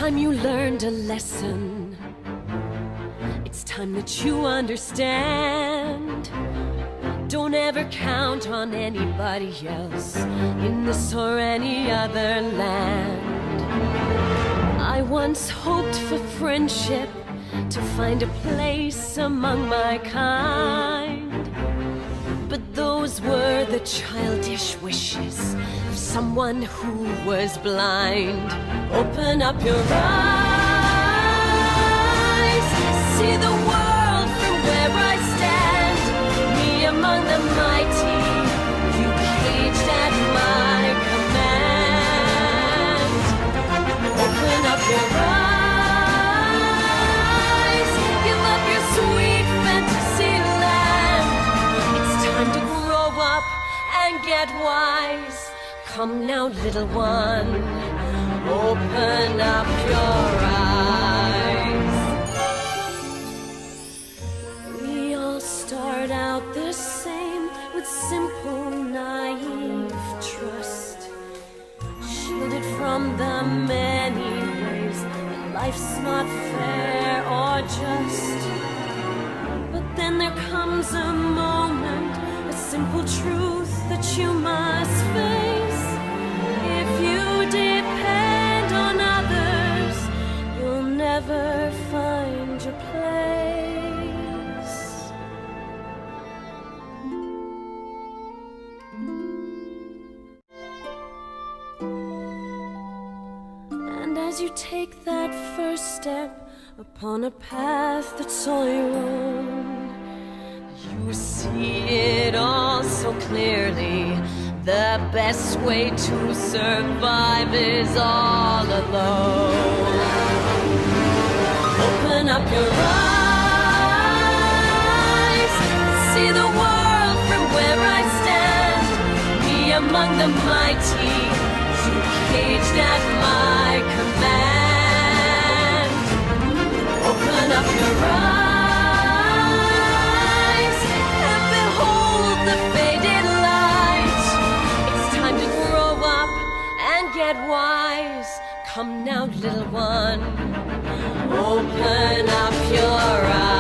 time you learned a lesson. It's time that you understand. Don't ever count on anybody else in this or any other land. I once hoped for friendship, to find a place among my kind. But those were the childish wishes of someone who was blind. Open up your eyes, see the world from where I stand. Me among the mighty, you caged at my command. Open up your eyes, give up your sweet fantasy land. It's time to grow up and get wise. Come now, little one, open up your eyes. We all start out the same, with simple, naive trust, shielded from the many ways that life's not fair or just. But then there comes a moment, a simple truth that you must face. If you depend on others, you'll never find your place. And as you take that first step upon a path that's all your own, you see it all so clearly. The best way to survive is all alone. Open up your eyes, see the world from where I stand. Be among the mighty, you caged at my command. Open up your eyes and behold the faded light. It's time to grow up and get wise. Come now, little one, open up your eyes.